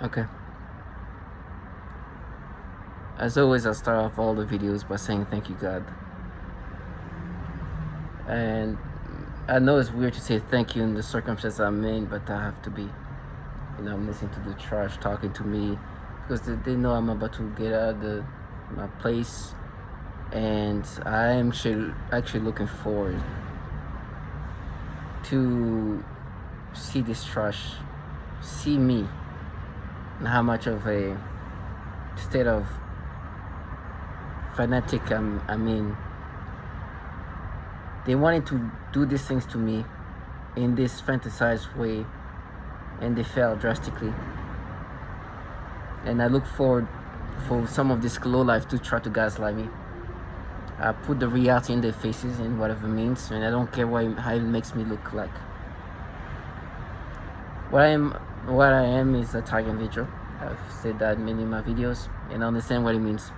Okay. As always, I start off all the videos by saying thank you, God. And I know it's weird to say thank you in the circumstances I'm in, but I have to be. I'm listening to the trash talking to me because they know I'm about to get out of my place, and I am actually looking forward to see this trash, see me, and how much of a state of fanatic I'm in. They wanted to do these things to me in this fantasized way, and they failed drastically. And I look forward for some of this low life to try to gaslight me. I put the reality in their faces and whatever it means, and I don't care how it makes me look like. What I am is a target individual. I've said that in many of my videos, and I understand what it means.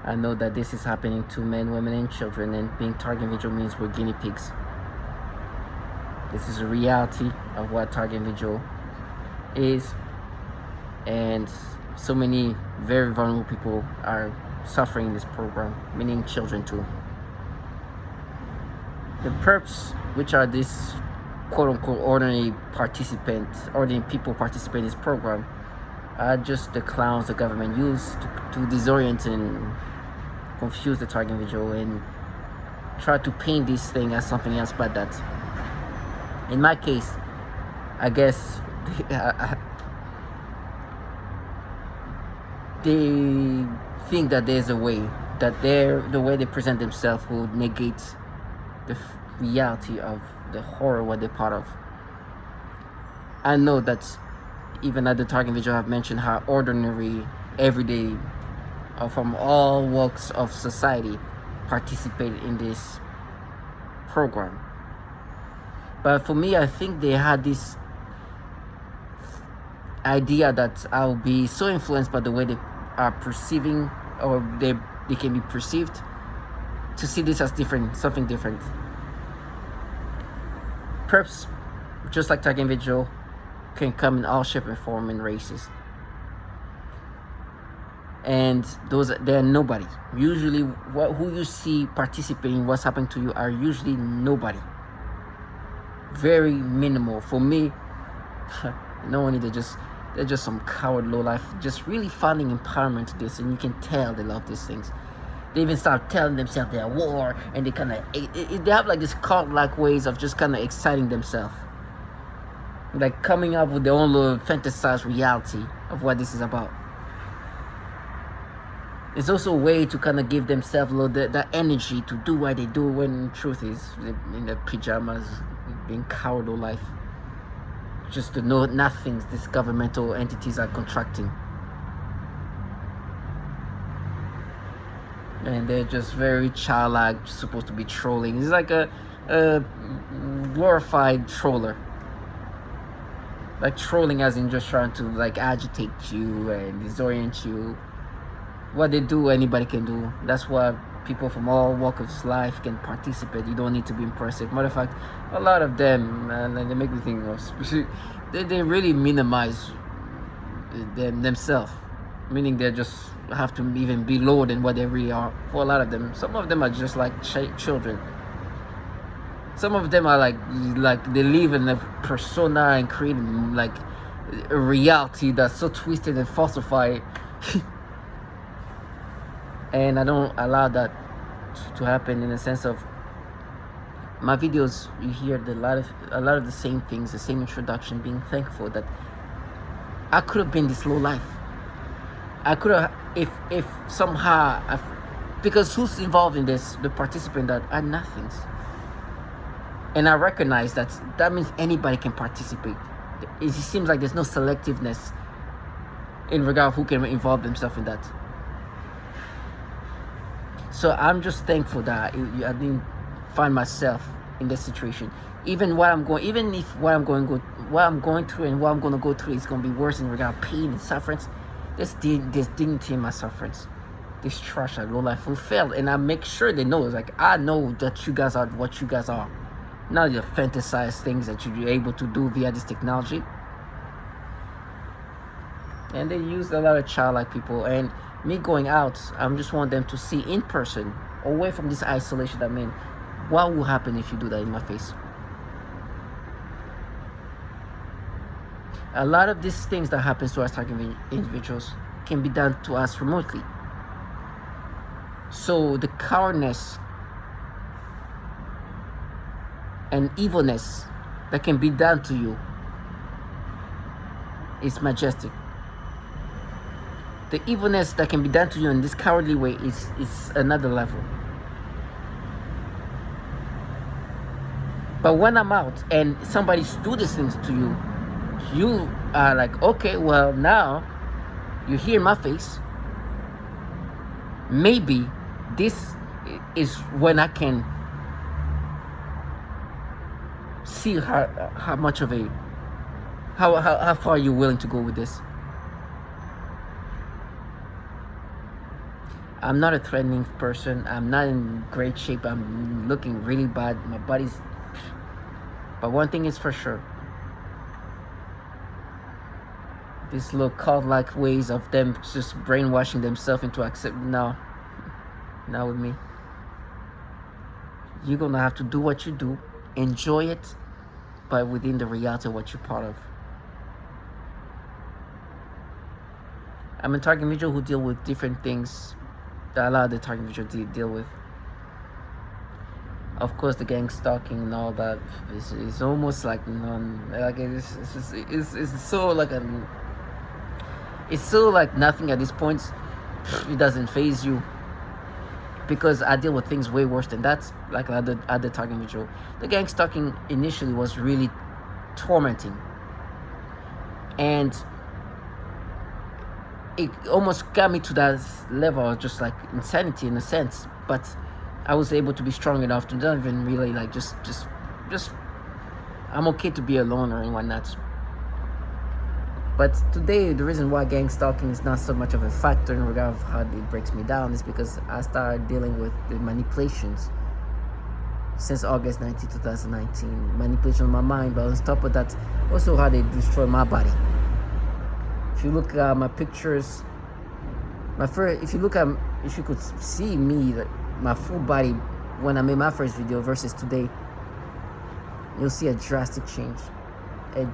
I know that this is happening to men, women, and children, and being target individual means we're guinea pigs. This is a reality of what target individual is, and so many very vulnerable people are suffering in this program, meaning children too. The perps, which are these quote-unquote ordinary people participate in this program, are just the clowns the government used to disorient and confuse the target individual and try to paint this thing as something else but that. In my case, I guess they think that there's a way that the way they present themselves will negate the reality of the horror what they're part of. I know that even at the target video I've mentioned how ordinary, everyday, from all walks of society participate in this program. But for me, I think they had this idea that I'll be so influenced by the way they are perceiving, or they can be perceived, to see this as different, something different. Perps, just like target individual, can come in all shape and form and races. And they're nobody. Usually, who you see participating, what's happening to you, are usually nobody. Very minimal. For me, no one. They're just some coward low life, just really finding empowerment to this, and you can tell they love these things. They even start telling themselves they're at war, and they kind of they have like this cult-like ways of just kind of exciting themselves, like coming up with their own little fantasized reality of what this is about. It's also a way to kind of give themselves a little that energy to do what they do, when truth is in their pajamas, being coward of life, just to know nothing these governmental entities are contracting. And they're just very childlike, supposed to be trolling. It's like a glorified troller. Like trolling as in just trying to like agitate you and disorient you. What they do, anybody can do. That's why people from all walks of life can participate. You don't need to be impressive. Matter of fact, a lot of them, and they make me think of, they really minimize themselves, meaning they just have to even be lower than what they really are. For a lot of them, some of them are just like children. Some of them are like they live in a persona and create like a reality that's so twisted and falsified. And I don't allow that to happen, in the sense of my videos. You hear a lot of the same things, the same introduction, being thankful that I could have been this low life. I could have, if somehow, because who's involved in this? The participant that are nothings. And I recognize that means anybody can participate. It seems like there's no selectiveness in regard to who can involve themselves in that. So I'm just thankful that I didn't find myself in this situation. Even if what I'm going through and what I'm going to go through is going to be worse in regard to pain and sufferance, there's dignity in my sufferance. This trash at low life will fail, and I make sure they know. It's like, I know that you guys are what you guys are. Not the fantasized things that you're able to do via this technology. And they use a lot of childlike people. And me going out, I'm just want them to see in person, away from this isolation. I mean, what will happen if you do that in my face? A lot of these things that happens to us targeted individuals can be done to us remotely. So the cowardness and evilness that can be done to you is majestic. The evilness that can be done to you in this cowardly way is another level. But when I'm out and somebody do these things to you, you are like, okay, well, now you hear my face. Maybe this is when I can see how much of a how far you're willing to go with this. I'm not a threatening person. I'm not in great shape. I'm looking really bad. My body's... But one thing is for sure. These little cult-like ways of them just brainwashing themselves into accept... No. Not with me. You're gonna have to do what you do. Enjoy it. But within the reality of what you're part of. I'm a target individual who deal with different things that a lot of the target individuals deal with. Of course, the gang stalking and all that is almost like it's so like it's so like nothing at this point. It doesn't faze you, because I deal with things way worse than that. Like other target individual, the gang stalking initially was really tormenting, and it almost got me to that level of just like insanity in a sense. But I was able to be strong enough to not even really like just I'm okay to be alone or whatnot. But today, the reason why gang stalking is not so much of a factor in regard of how it breaks me down is because I started dealing with the manipulations since August 19, 2019. Manipulation of my mind, but on top of that, also how they destroy my body. If you look at my pictures, if you could see me, my full body when I made my first video versus today, you'll see a drastic change. I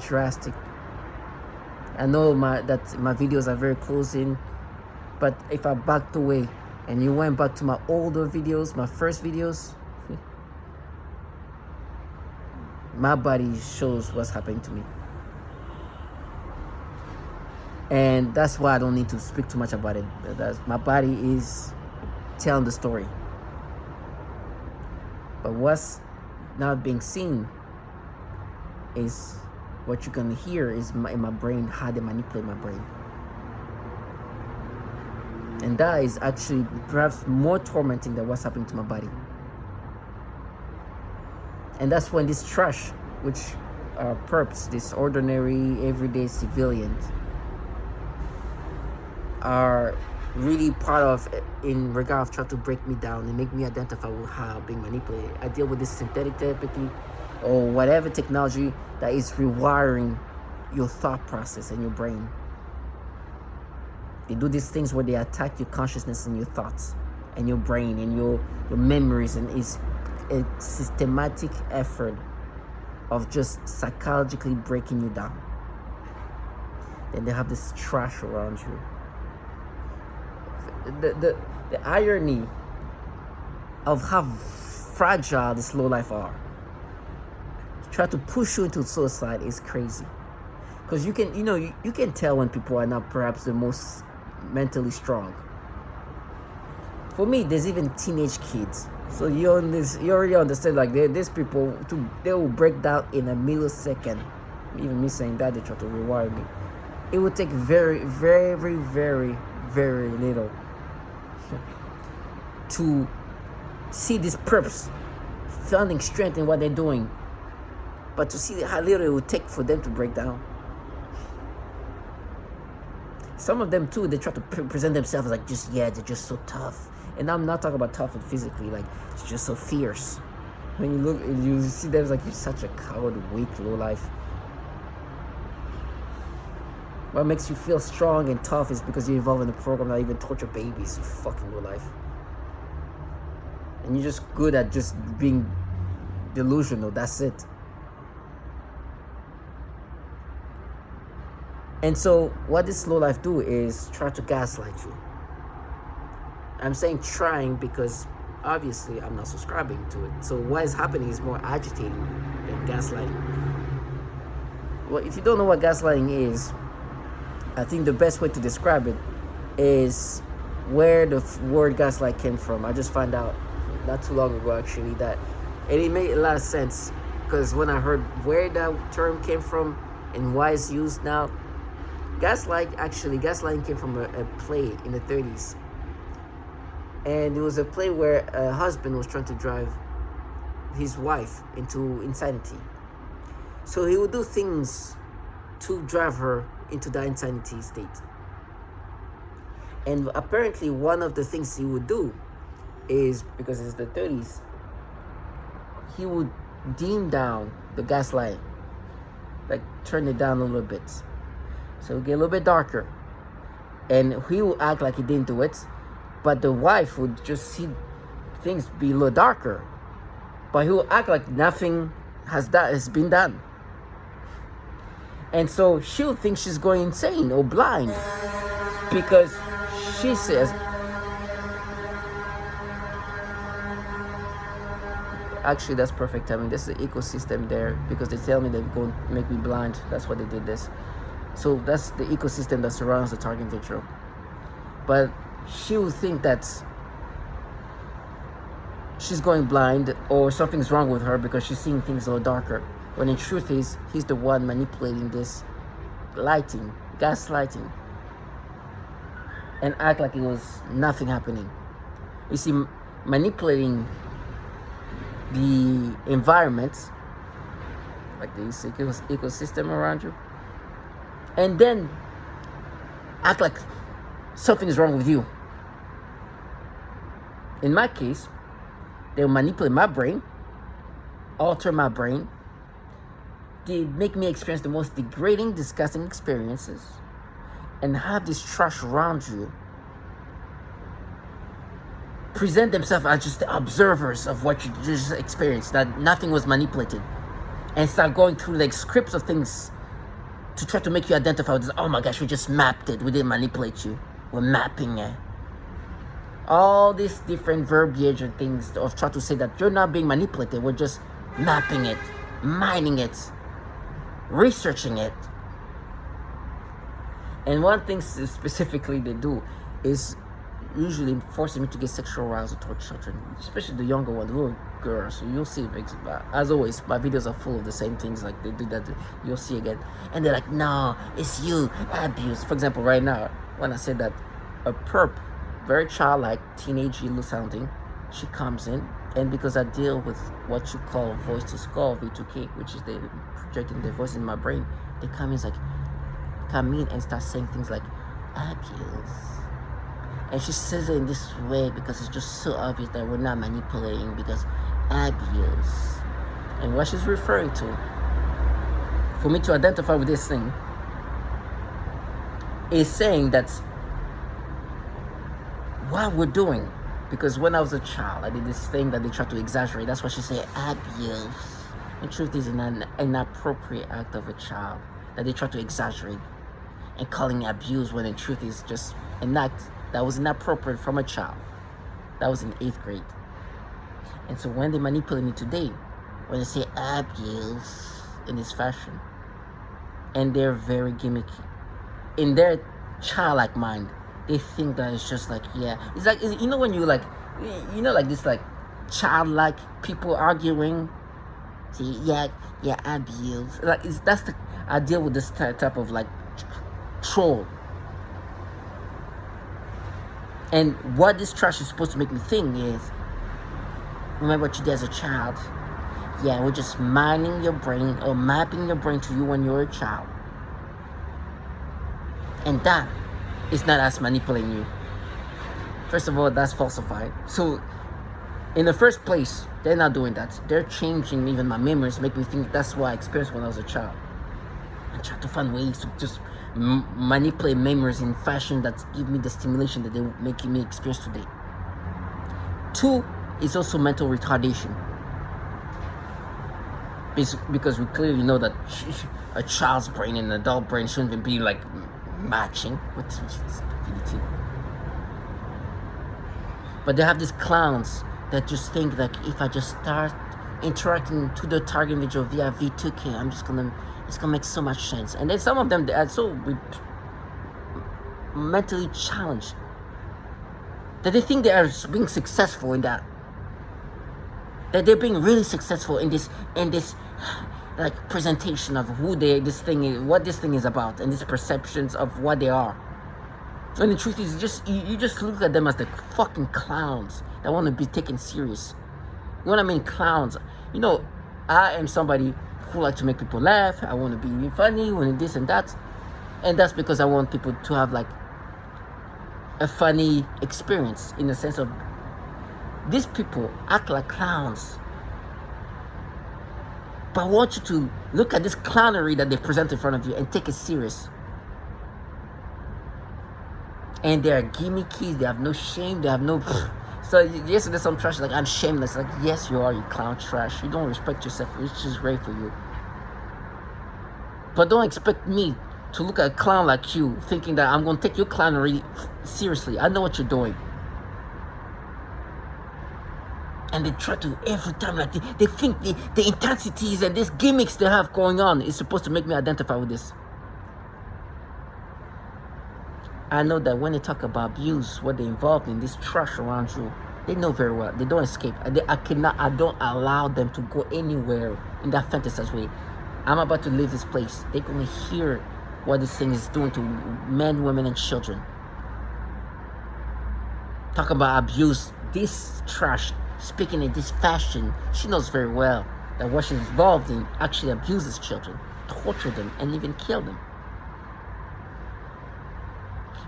know that my videos are very close in, but if I backed away and you went back to my older videos, my first videos, my body shows what's happening to me. And that's why I don't need to speak too much about it. My body is telling the story. But what's not being seen is what you're gonna hear is in my brain, how they manipulate my brain. And that is actually perhaps more tormenting than what's happening to my body. And that's when this trash, which are perps, this ordinary, everyday civilians, are really part of in regard of trying to break me down and make me identify with how I'm being manipulated. I deal with this synthetic telepathy or whatever technology that is rewiring your thought process and your brain. They do these things where they attack your consciousness and your thoughts and your brain and your memories, and it's a systematic effort of just psychologically breaking you down. Then they have this trash around you. The irony of how fragile this low life are. Try to push you into suicide is crazy, because you can tell when people are not perhaps the most mentally strong. For me, there's even teenage kids, so you already understand, like these people they will break down in a millisecond. Even me saying that, they try to rewire me. It would take very, very, very, very little to see these perps finding strength in what they're doing, but to see how little it would take for them to break down. Some of them too, they try to present themselves like they're just so tough. And I'm not talking about tough and physically, like it's just so fierce. When you look, you see them like you're such a coward, weak, low life. What makes you feel strong and tough is because you're involved in a program that even torture babies. You fucking real life. And you're just good at just being delusional. That's it. And so what this low life do is try to gaslight you. I'm saying trying because obviously I'm not subscribing to it. So what is happening is more agitating you than gaslighting. Well, if you don't know what gaslighting is, I think the best way to describe it is where the word gaslight came from. I just found out not too long ago actually that, and it made a lot of sense because when I heard where that term came from and why it's used now, gaslighting came from a play in the 30s. And it was a play where a husband was trying to drive his wife into insanity. So he would do things to drive her into that insanity state. And apparently one of the things he would do is, because it's the 30s, he would dim down the gaslight, like turn it down a little bit. So it would get a little bit darker. And he would act like he didn't do it, but the wife would just see things be a little darker. But he would act like nothing has been done. And so she'll think she's going insane or blind because she says, actually that's perfect timing. This is the ecosystem there because they tell me they're going to make me blind. That's why they did this. So that's the ecosystem that surrounds the target video. But she will think that she's going blind or something's wrong with her because she's seeing things a little darker. When in truth is, he's the one manipulating this lighting, gaslighting, and act like it was nothing happening. You see, manipulating the environment, like the ecosystem around you, and then act like something is wrong with you. In my case, they'll manipulate my brain, alter my brain. They make me experience the most degrading, disgusting experiences and have this trash around you present themselves as just the observers of what you just experienced, that nothing was manipulated, and start going through like scripts of things to try to make you identify with this. Oh my gosh, we just mapped it. We didn't manipulate you. We're mapping it. All these different verbiage and things of try to say that you're not being manipulated. We're just mapping it, mining it, researching it. And one thing specifically they do is usually forcing me to get sexual arousal toward children, especially the younger ones, little girls. So you'll see, as always, my videos are full of the same things. Like they do that, you'll see again. And they're like, no, it's you, abuse. For example, right now, when I said that a perp, very childlike, teenage little sounding, she comes in, and because I deal with what you call voice to skull, V2K, which is they projecting their voice in my brain, they come in and start saying things like abuse. And she says it in this way because it's just so obvious that we're not manipulating, because abuse. And what she's referring to, for me to identify with this thing, is saying that what we're doing, because when I was a child, I did this thing that they try to exaggerate. That's why she said abuse. In truth, is an inappropriate act of a child that they try to exaggerate and calling abuse, when in truth is just an act that was inappropriate from a child. That was in 8th grade. And so when they manipulate me today, when they say abuse in this fashion, and they're very gimmicky, in their childlike mind, they think that it's just like, yeah, it's like, you know, when you like, you know, like this, like childlike people arguing, see, yeah, abuse. Like that's the, I deal with this type of like troll. And what this trash is supposed to make me think is, remember what you did as a child. Yeah, we're just mining your brain or mapping your brain to you when you're a child. And that is not us manipulating you. First of all, that's falsified. So, in the first place, they're not doing that. They're changing even my memories, make me think that's what I experienced when I was a child. and try to find ways to just manipulate memories in fashion that give me the stimulation that they make me experience today. 2 is also mental retardation. Because we clearly know that a child's brain and an adult brain shouldn't even be like matching with stupidity. But they have these clowns that just think that if I just start interacting to the target individual via V2K, it's gonna make so much sense. And then some of them, they are so mentally challenged that they think they are being successful in that. That they're being really successful in this like presentation of who this thing is, what this thing is about, and these perceptions of what they are. And the truth is, you just look at them as the fucking clowns that want to be taken serious. You know what I mean? Clowns. You know, I am somebody who like to make people laugh. I want to be funny, when this and that, and that's because I want people to have like a funny experience, in the sense of these people act like clowns. But I want you to look at this clownery that they present in front of you and take it serious. And they are gimmicky, they have no shame, they have no... So yesterday some trash like, I'm shameless. Like, yes you are, you clown trash. You don't respect yourself, which is great for you. But don't expect me to look at a clown like you thinking that I'm going to take your clownery seriously. I know what you're doing. And they try to, every time, like they think the intensities and these gimmicks they have going on is supposed to make me identify with this. I know that when they talk about abuse, what they're involved in, this trash around you, they know very well. They don't escape. I don't allow them to go anywhere in that fantasized way. I'm about to leave this place. They're going to hear what this thing is doing to men, women, and children. Talk about abuse. This trash, speaking in this fashion, she knows very well that what she's involved in actually abuses children, torture them, and even kill them.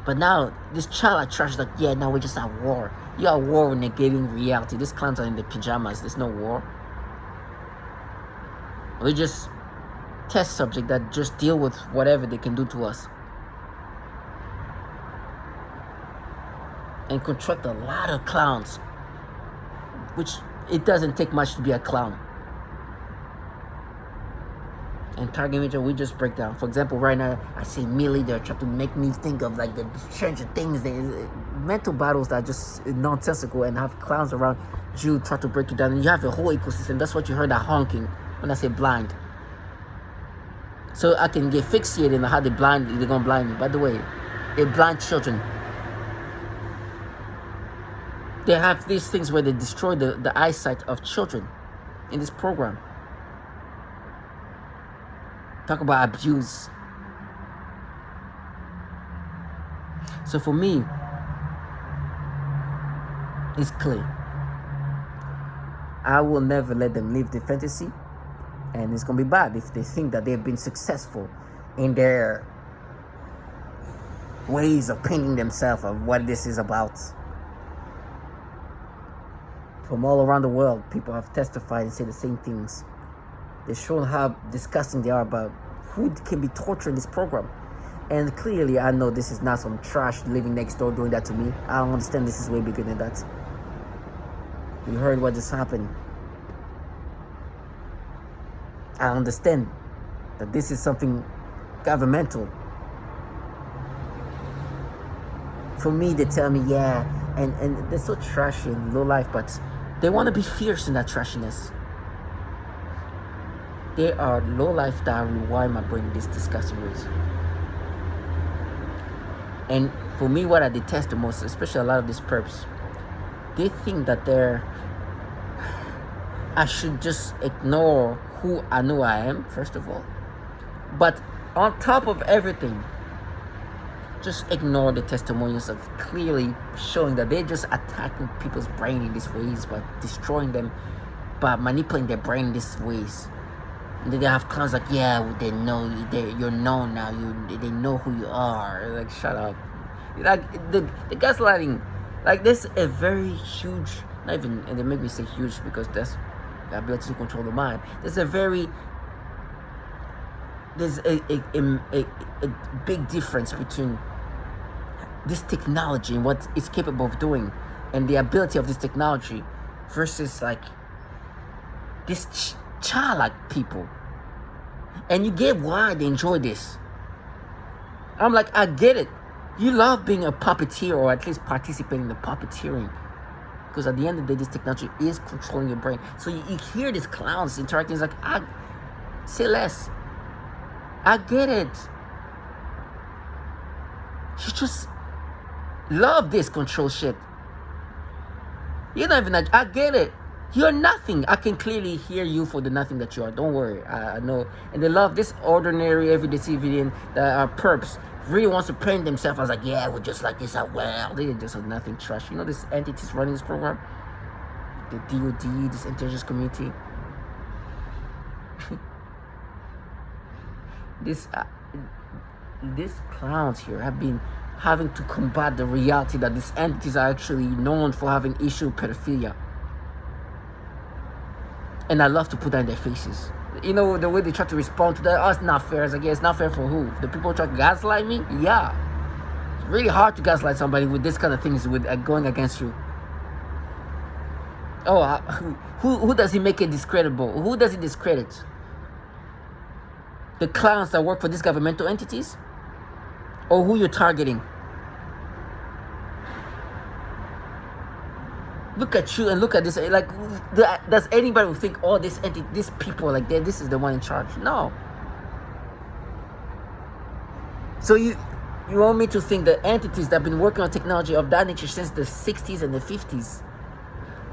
But now, this child at trash is like, yeah, now we're just at war. You're at war with negating reality. These clowns are in the pajamas. There's no war. We're just test subject that just deal with whatever they can do to us. And contract a lot of clowns. Which, it doesn't take much to be a clown. And target image, we just break down. For example, right now, I see Millie, they're trying to make me think of like the stranger things, the mental battles that are just nonsensical, and have clowns around you try to break it down. And you have a whole ecosystem. That's what you heard that honking when I say blind. So I can get fixated on how they're going to blind me. By the way, they're blind children. They have these things where they destroy the eyesight of children in this program. Talk about abuse. So for me, it's clear. I will never let them live the fantasy. And it's going to be bad if they think that they've been successful in their ways of painting themselves of what this is about. From all around the world, people have testified and said the same things. They show how disgusting they are about who can be tortured in this program. And clearly, I know this is not some trash living next door doing that to me. I don't understand. This is way bigger than that. You heard what just happened. I understand that this is something governmental. For me, they tell me, yeah, and they're so trashy in low life, but they want to be fierce in that trashiness. They are low life that rewire my brain in these disgusting ways. And for me, what I detest the most, especially a lot of these perps, they think that I should just ignore who I know I am, first of all. But on top of everything, just ignore the testimonials of clearly showing that they're just attacking people's brain in these ways, by destroying them, by manipulating their brain in these ways. And then they have clowns like, yeah, they know you're known now. They know who you are. Like, shut up. Like the gaslighting, like this is a very huge. Not even, and they make me say huge because that's the ability to control the mind. There's there's a big difference between this technology and what it's capable of doing, and the ability of this technology, versus like this childlike people. And you get why they enjoy this. I'm like, I get it. You love being a puppeteer, or at least participating in the puppeteering, because at the end of the day, this technology is controlling your brain. So you hear these clowns interacting. It's like, I say less. I get it. You just love this control shit. You're not even like, I get it. You're nothing. I can clearly hear you for the nothing that you are. Don't worry. I know. And they love this ordinary, everyday civilian that are perps. Really wants to paint themselves as like, yeah, we're just like this. Well, they just are nothing trash. You know, this entities running this program, the DOD, this intelligence community. These clowns here have been having to combat the reality that these entities are actually known for having issue with pedophilia. And I love to put that in their faces. You know, the way they try to respond to that, oh, it's not fair. It's like, yeah, it's not fair for who? The people who try to gaslight me? Yeah. It's really hard to gaslight somebody with this kind of things, with going against you. Oh, who does he make it discreditable? Who does he discredit? The clowns that work for these governmental entities? Or who you're targeting? Look at you and look at this. Like, does anybody who think, oh, these people, like, this is the one in charge? No. So you want me to think the entities that have been working on technology of that nature since the 60s and the 50s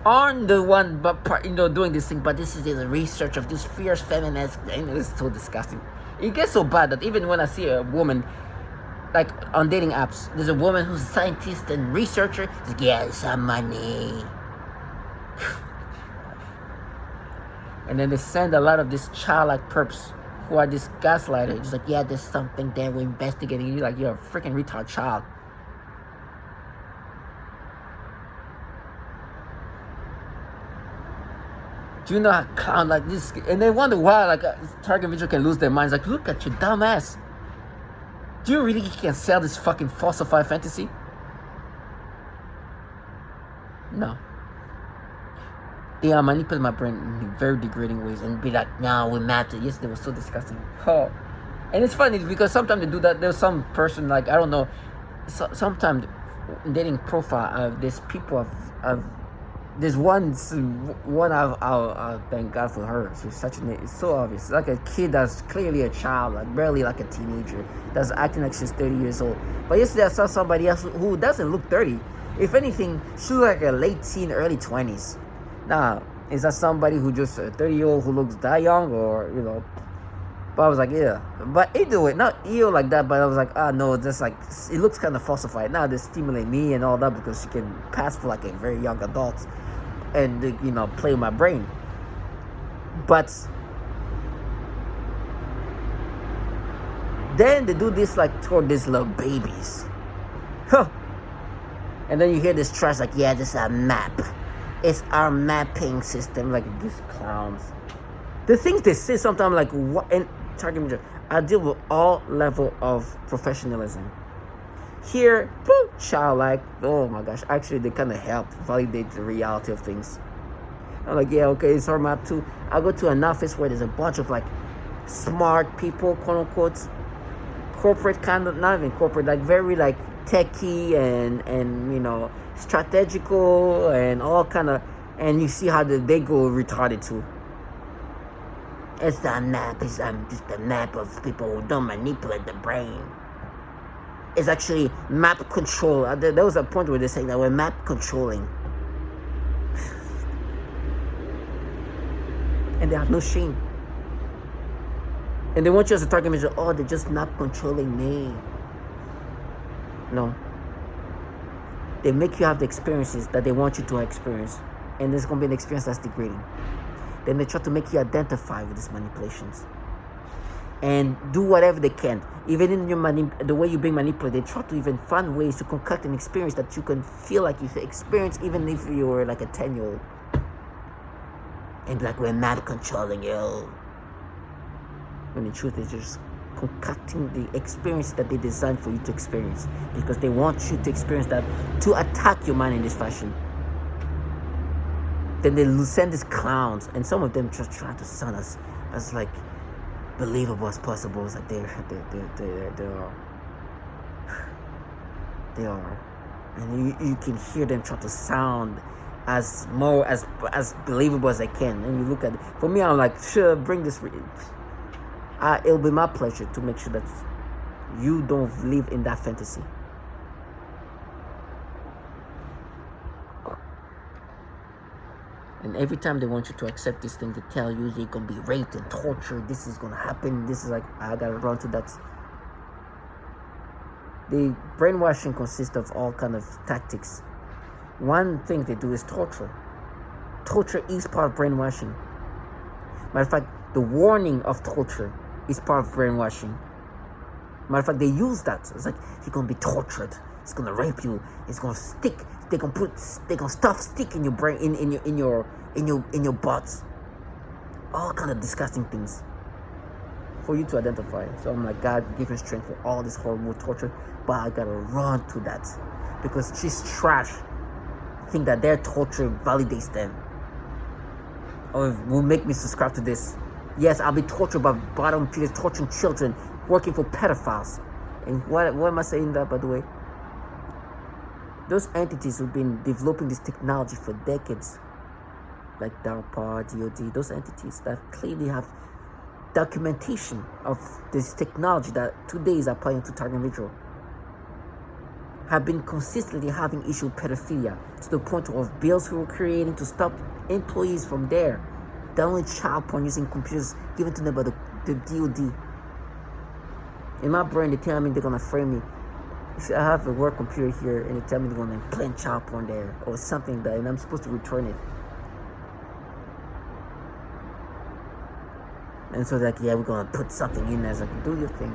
aren't the one, but doing this thing? But this is the research of this fierce feminist. It's so disgusting. It gets so bad that even when I see a woman, like on dating apps, there's a woman who's a scientist and researcher. She's like, yeah, some money. And then they send a lot of these childlike perps who are this gaslighter. It's like, yeah, there's something there, we're investigating. You're like, you're a freaking retard child. Do you know how clown like this? And they wonder why like target video can lose their minds. Like, look at your dumb ass. Do you really can sell this fucking falsified fantasy? No. They are manipulating my brain in very degrading ways and be like, no, we mapped it. Yes, they were so disgusting. Oh. And it's funny because sometimes they do that. There's some person, like, I don't know, sometimes dating profile, there's people of there's one I'll thank God for her. She's such it's so obvious. It's like a kid that's clearly a child, like barely like a teenager, that's acting like she's 30 years old. But yesterday I saw somebody else who doesn't look 30. If anything, she looks like a late teen, early 20s. Now, is that somebody who just a 30-year-old who looks that young, or But I was like, yeah. But either way, not ill like that, but I was like, no, just like, it looks kind of falsified. Now they stimulate me and all that because she can pass for like a very young adult and, play with my brain. But then they do this like toward these little babies. Huh. And then you hear this trash like, yeah, this is a map. It's our mapping system, like these clowns. The things they say sometimes, like, what? And I deal with all level of professionalism. Here, childlike. Oh my gosh, actually, they kind of help validate the reality of things. I'm like, yeah, okay, it's our map too. I go to an office where there's a bunch of like smart people, quote unquote, corporate kind of, not even corporate, like very like techie and strategical and all kind of, and you see how they go retarded too. It's a map. It's just a map of people who don't manipulate the brain. It's actually map control. There was a point where they saying that we're map controlling, and they have no shame. And they want you as a target measure. Oh, they're just map controlling me. No. They make you have the experiences that they want you to experience, and there's gonna be an experience that's degrading. Then they try to make you identify with these manipulations and do whatever they can. Even in the way you're being manipulated, they try to even find ways to concoct an experience that you can feel like you've experienced, even if you were like a 10-year-old. And like, we're map controlling you. When the truth is just concocting the experience that they designed for you to experience, because they want you to experience that, to attack your mind in this fashion. Then they send these clowns, and some of them just try to sound as like believable as possible. It's like they are, and you can hear them try to sound as believable as they can. And you look at it. For me, I'm like, sure, bring this. It'll be my pleasure to make sure that you don't live in that fantasy. And every time they want you to accept this thing, they tell you you're gonna be raped and tortured. This is gonna happen. This is like, I gotta run to that. The brainwashing consists of all kind of tactics. One thing they do is torture. Torture is part of brainwashing. Matter of fact, the warning of torture is part of brainwashing. Matter of fact, they use that. It's like, you're gonna be tortured. It's gonna rape you. It's gonna stick. They're gonna stuff stick in your brain, in your butt. All kind of disgusting things for you to identify. So I'm like, God, give me strength for all this horrible torture, but I gotta run to that, because she's trash. Think that their torture validates them, or will make me subscribe to this. Yes, I'll be tortured by bottom feeders, torturing children, working for pedophiles. And what am I saying that, by the way? Those entities who've been developing this technology for decades, like DARPA, DOD, those entities that clearly have documentation of this technology that today is applying to target individual, have been consistently having issue with pedophilia, to the point of bills we were creating to stop employees from there downloading child porn using computers given to them by the DOD. In my brain, they tell me they're gonna frame me. I have a work computer here, and they tell me they're gonna implant child porn there or something like that, and I'm supposed to return it. And so they're like, yeah, we're gonna put something in there. It's like, do your thing.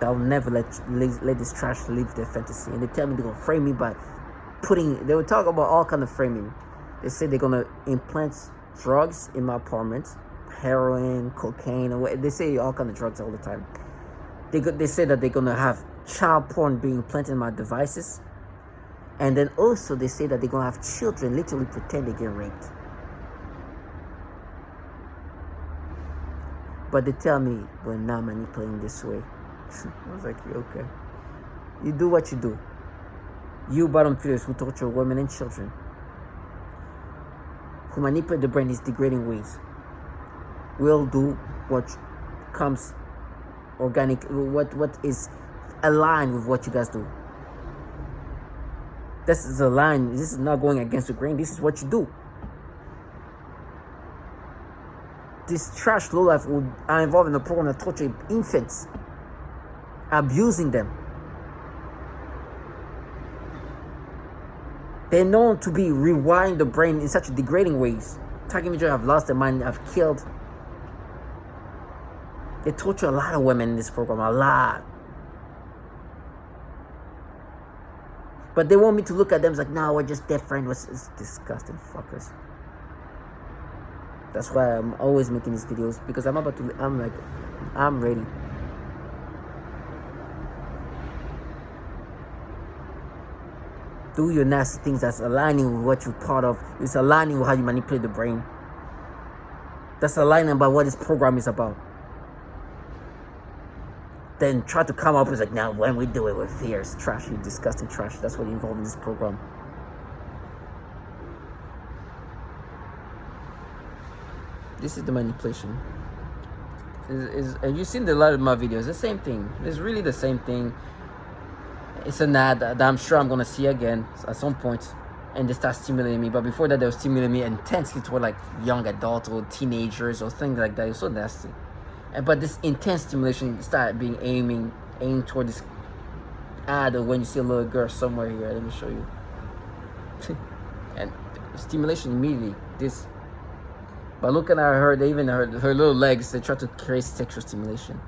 I'll never let this trash live their fantasy. And they tell me they're gonna frame me by putting. They will talk about all kind of framing. They say they're gonna implant drugs in my apartment, heroin, cocaine, or they say all kind of drugs all the time. They say that they're gonna have child porn being implanted in my devices, and then also they say that they're gonna have children literally pretend they get raped. But they tell me we're not manipulating this way. I was like, okay. You do what you do. You bottom feeders who torture women and children, who manipulate the brain in degrading ways, will do what comes organic, what is aligned with what you guys do. This is aligned. This is not going against the grain. This is what you do. These trash lowlife are involved in a program that torture infants, abusing them. They're known to be rewiring the brain in such degrading ways. Target individuals have lost their mind, have killed. They torture a lot of women in this program, a lot. But they want me to look at them like, no, we're just different. It's disgusting fuckers. That's why I'm always making these videos, because I'm ready. Do your nasty things that's aligning with what you're part of. It's aligning with how you manipulate the brain. That's aligning about what this program is about. Then try to come up with like, now when we do it with fear, it's trash, you disgusting trash. That's what you're involved in this program. This is the manipulation. And you've seen a lot of my videos, the same thing. It's really the same thing. It's an ad that I'm sure I'm gonna see again at some point, and they start stimulating me. But before that, they were stimulating me intensely toward like young adults or teenagers or things like that. It's so nasty. But this intense stimulation started being aimed toward this ad of when you see a little girl somewhere here. Let me show you. And stimulation immediately. This. But looking at her, they even her little legs, they try to create sexual stimulation.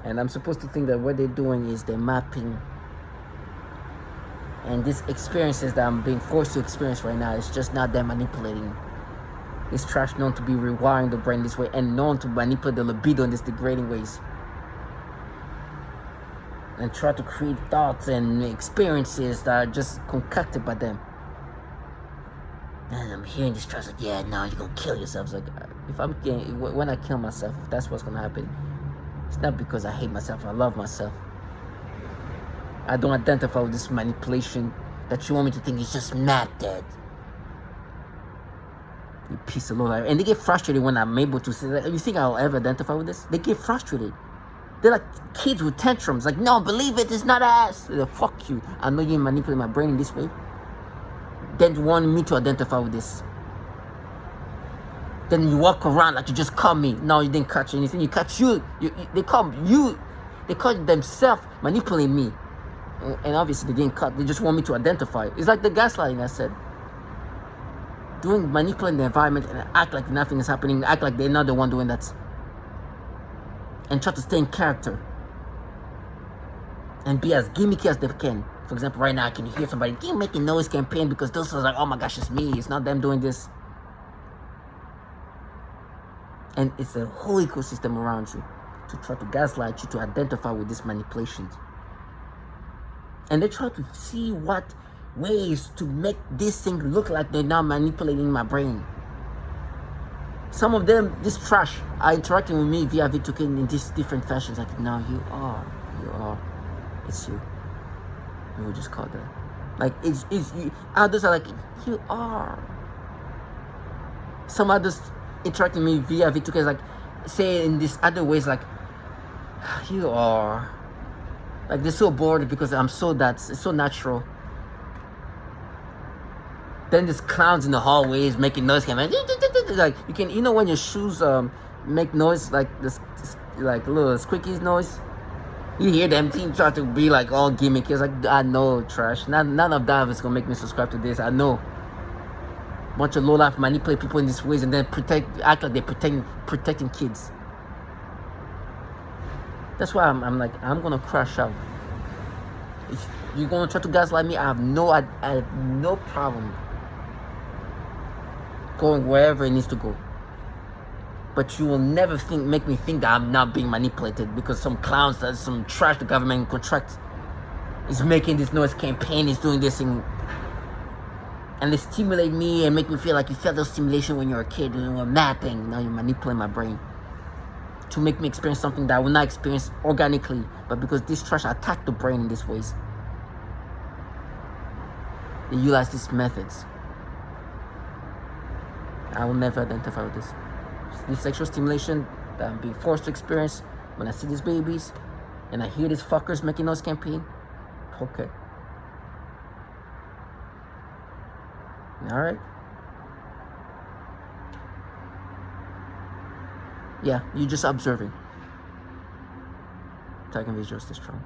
And I'm supposed to think that what they're doing is they're mapping. And these experiences that I'm being forced to experience right now is just not them manipulating. This trash known to be rewiring the brain this way and known to manipulate the libido in these degrading ways. And try to create thoughts and experiences that are just concocted by them. And I'm hearing this trash like, yeah, no, you're gonna kill yourself. It's like, when I kill myself, if that's what's gonna happen, it's not because I hate myself, I love myself. I don't identify with this manipulation that you want me to think is just mad dead. You piece of Lord. And they get frustrated when I'm able to say that. You think I'll ever identify with this? They get frustrated. They're like kids with tantrums. Like, no, believe it, it's not us. Like, fuck you. I know you manipulate my brain in this way. Then you want me to identify with this. Then you walk around like you just caught me. No, you didn't catch anything. You catch you. They call you. They call themselves manipulating me. And obviously they didn't cut. They just want me to identify. It's like the gaslighting I said. Manipulating the environment and act like nothing is happening. Act like they're not the one doing that. And try to stay in character. And be as gimmicky as they can. For example, right now I can hear somebody making noise campaign because those are like, oh my gosh, it's me. It's not them doing this. And it's a whole ecosystem around you to try to gaslight you, to identify with these manipulations. And they try to see what ways to make this thing look like they're now manipulating my brain. Some of them, this trash, are interacting with me via V2K in these different fashions. Like, no, you are, it's you. We will just call that. Like, it's you. Others are like, you are. Some others interacting with me via V2K is like, say in these other ways, like, you are. Like, they're so bored because I'm so it's so natural. Then there's clowns in the hallways making noise. Like, you can, you know, when your shoes make noise, like this, like little squeaky noise. You hear them teams try to be like all gimmicky. It's like, I know, trash. None of that is gonna make me subscribe to this. I know. Bunch of low life manipulate people in these ways and then act like they're protecting kids. That's why I'm like, I'm gonna crash out. If you're gonna try to gaslight me, I have no problem going wherever it needs to go. But you will never make me think that I'm not being manipulated because some clowns, some trash the government contract is making this noise campaign, is doing this thing. And they stimulate me and make me feel like you felt those stimulation when you were a kid and you were mapping. Now you're manipulating my brain to make me experience something that I will not experience organically, but because this trash attack the brain in these ways. They utilize these methods. I will never identify with this. This sexual stimulation that I'm being forced to experience when I see these babies and I hear these fuckers making those campaign. Okay. Alright. Yeah, you're just observing. Taking visuals this strong.